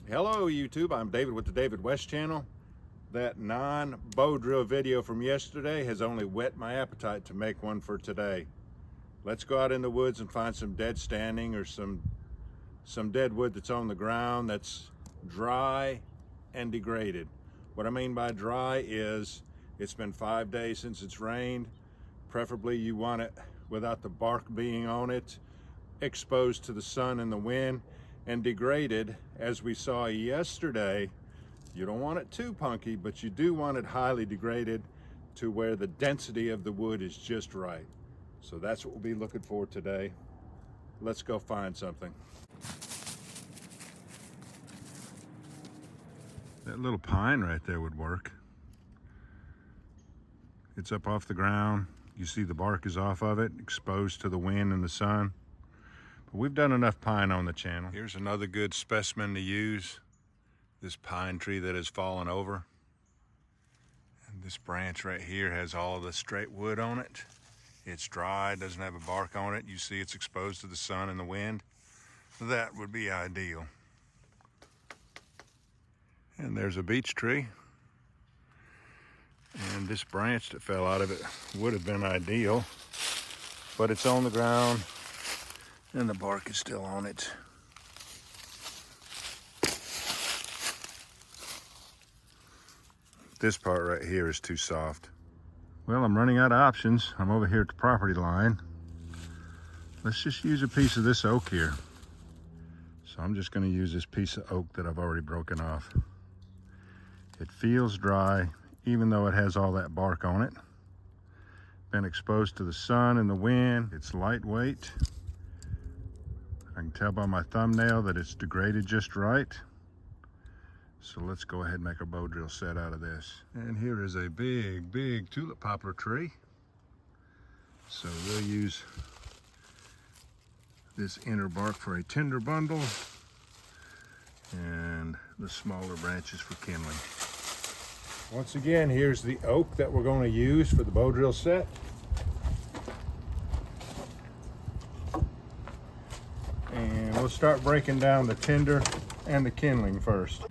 Hello YouTube, I'm David with the David West channel. That non-bow drill video from yesterday has only whet my appetite to make one for today. Let's go out in the woods and find some dead standing or some dead wood that's on the ground that's dry and degraded. What I mean by dry is it's been 5 days since it's rained. Preferably you want it without the bark being on it, exposed to the sun and the wind, and degraded as we saw yesterday. You don't want it too punky, but you do want it highly degraded to where the density of the wood is just right. So that's what we'll be looking for today. Let's go find something. That little pine right there would work. It's up off the ground. You see the bark is off of it, exposed to the wind and the sun. But we've done enough pine on the channel. Here's another good specimen to use. This pine tree that has fallen over. And this branch right here has all of the straight wood on it. It's dry, doesn't have a bark on it. You see it's exposed to the sun and the wind. That would be ideal. And there's a beech tree. And this branch that fell out of it would have been ideal, but it's on the ground and the bark is still on it. This part right here is too soft. Well, I'm running out of options. I'm over here at the property line. Let's just use a piece of this oak here. So I'm just going to use this piece of oak that I've already broken off. It feels dry, even though it has all that bark on it. Been exposed to the sun and the wind. It's lightweight. I can tell by my thumbnail that it's degraded just right. So let's go ahead and make a bow drill set out of this. And here is a big tulip poplar tree. So we'll use this inner bark for a tinder bundle and the smaller branches for kindling. Once again, here's the oak that we're going to use for the bow drill set. And we'll start breaking down the tinder and the kindling first.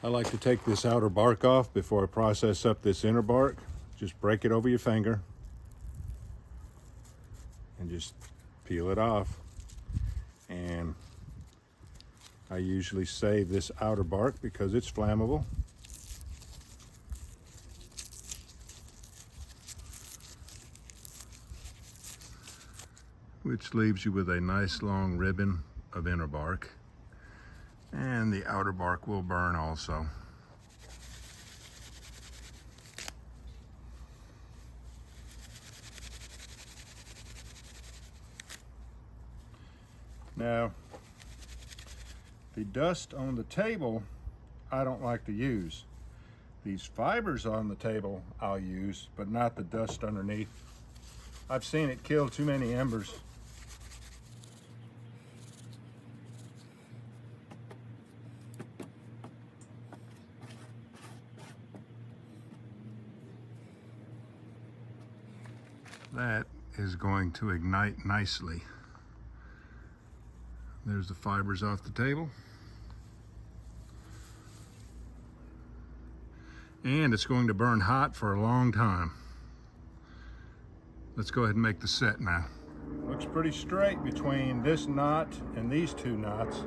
I like to take this outer bark off before I process up this inner bark. Just break it over your finger and just peel it off. And I usually save this outer bark because it's flammable. Which leaves you with a nice long ribbon of inner bark. And the outer bark will burn also. Now, the dust on the table, I don't like to use. These fibers on the table I'll use, but not the dust underneath. I've seen it kill too many embers. That is going to ignite nicely. There's the fibers off the table. And it's going to burn hot for a long time. Let's go ahead and make the set now. Looks pretty straight between this knot and these two knots.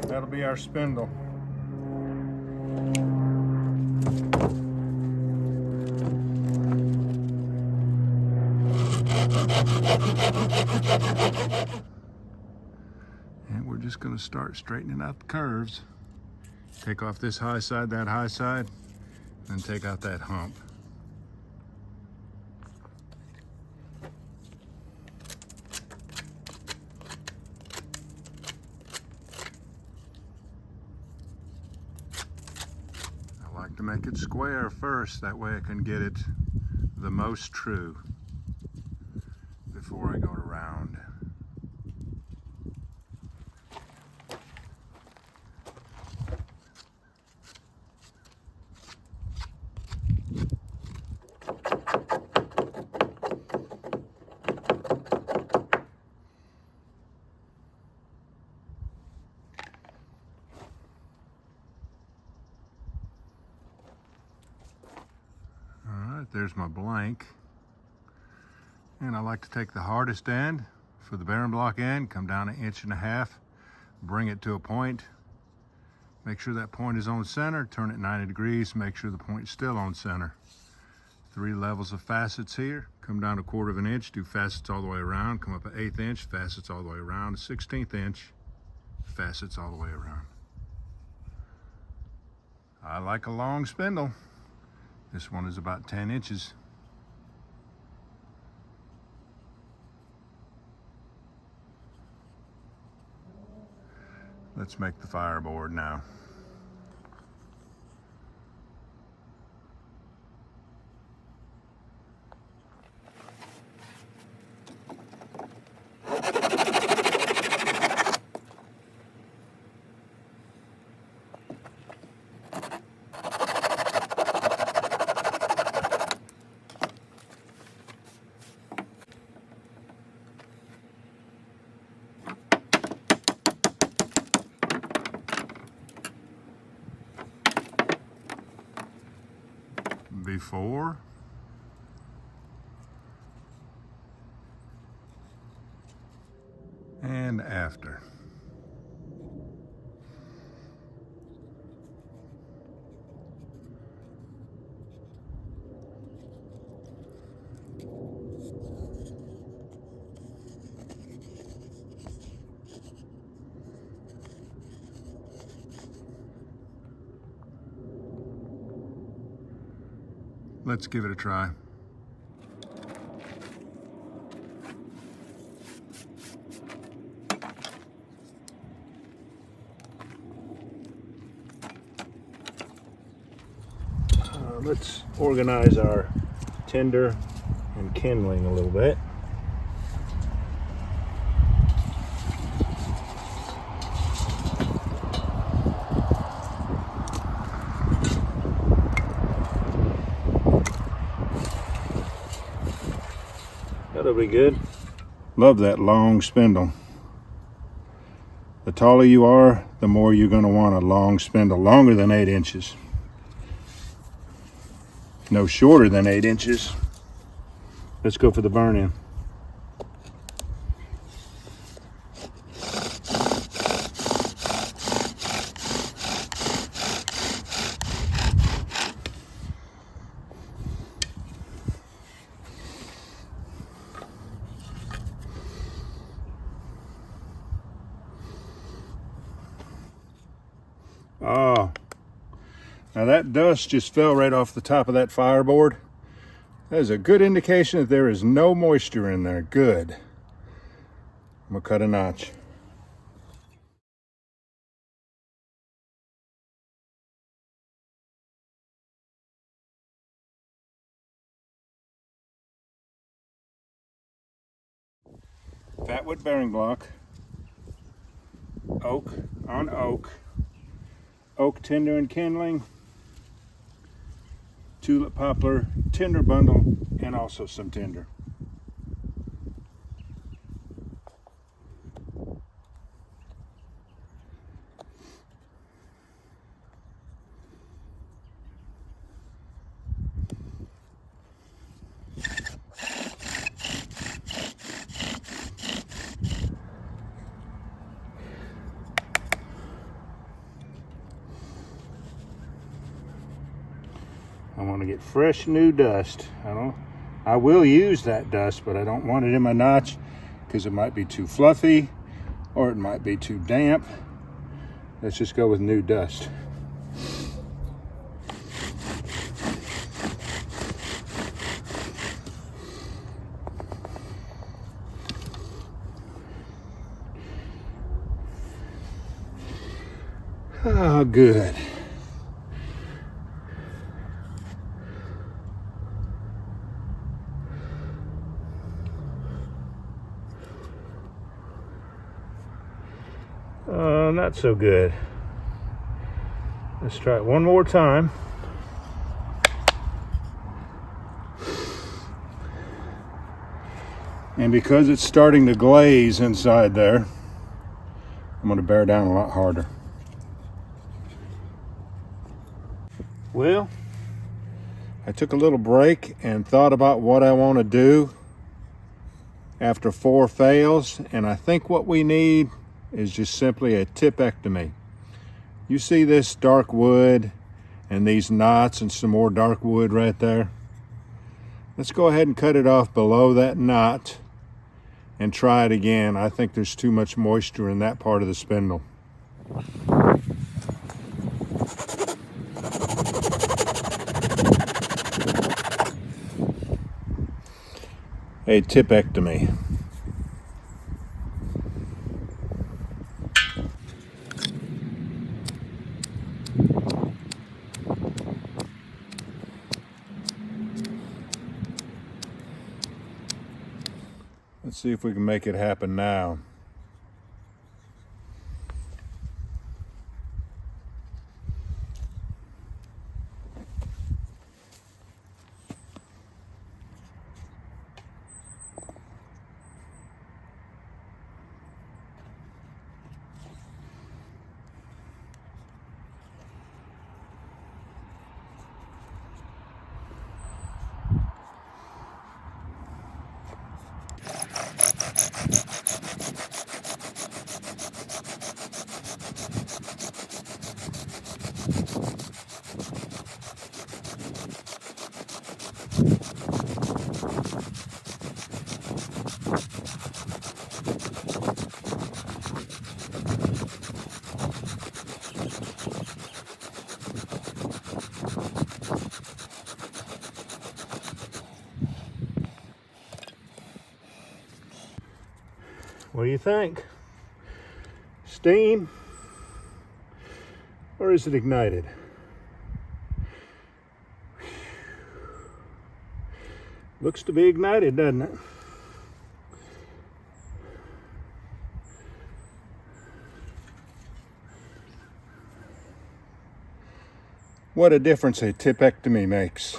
That'll be our spindle. And we're just going to start straightening out the curves. Take off this high side, that high side, and take out that hump. I like to make it square first, that way I can get it the most true before I go to round. There's my blank, and I like to take the hardest end for the bearing block end, come down 1.5 inches, bring it to a point, make sure that point is on center, turn it 90 degrees, make sure the point's still on center. 3 levels of facets here, come down 1/4 inch, do facets all the way around, come up 1/8 inch, facets all the way around, 1/16 inch, facets all the way around. I like a long spindle. This one is about 10 inches. Let's make the fireboard now. Before and after. Let's give it a try. Let's organize our tinder and kindling a little bit. That'll be good. Love that long spindle. The taller you are, the more you're going to want a long spindle, longer than 8 inches. No shorter than 8 inches. Let's go for the burn-in. Oh, now that dust just fell right off the top of that fireboard. That is a good indication that there is no moisture in there. Good. I'm gonna cut a notch. Fatwood bearing block, oak on oak, oak tinder and kindling, tulip poplar tinder bundle, and also some tinder. I want to get fresh new dust. I I will use that dust, but I don't want it in my notch because it might be too fluffy or it might be too damp. Let's just go with new dust. Oh, good. Not so good. Let's try it one more time. And because it's starting to glaze inside there, I'm going to bear down a lot harder. Well, I took a little break and thought about what I want to do after 4 fails, and I think what we need is just simply a tipectomy. You see this dark wood and these knots and some more dark wood right there? Let's go ahead and cut it off below that knot and try it again. I think there's too much moisture in that part of the spindle. A tipectomy. Let's see if we can make it happen now. What do you think? Steam? Or is it ignited? Looks to be ignited, doesn't it? What a difference a tipectomy makes.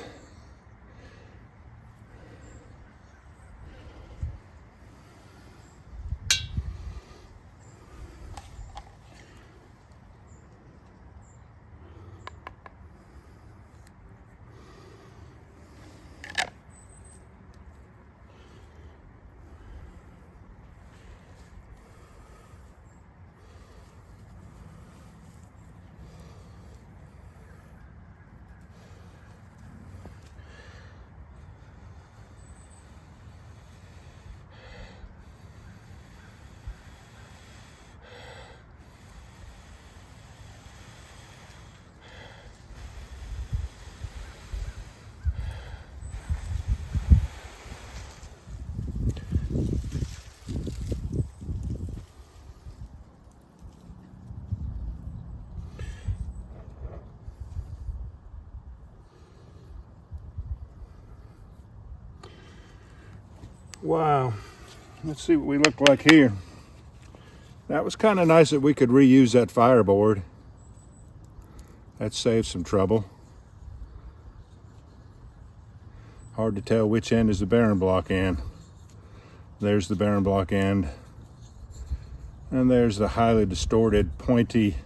Wow, let's see what we look like here. That was kind of nice that we could reuse that fireboard. That saved some trouble. Hard to tell which end is the bearing block end. There's the bearing block end. And there's the highly distorted pointy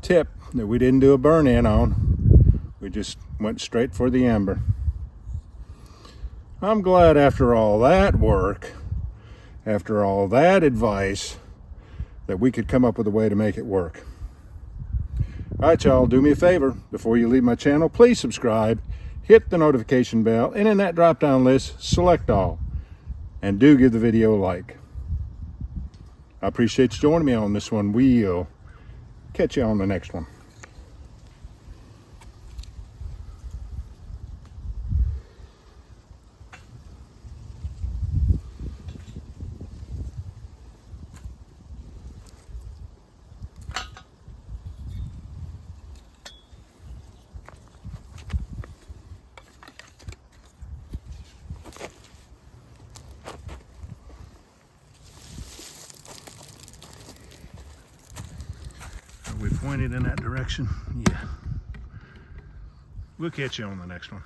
tip that we didn't do a burn in on. We just went straight for the ember. I'm glad after all that work, after all that advice, that we could come up with a way to make it work. All right, y'all, do me a favor. Before you leave my channel, please subscribe, hit the notification bell, and in that drop-down list, select all. And do give the video a like. I appreciate you joining me on this one. We'll catch you on the next one. We pointed in that direction. Yeah. We'll catch you on the next one.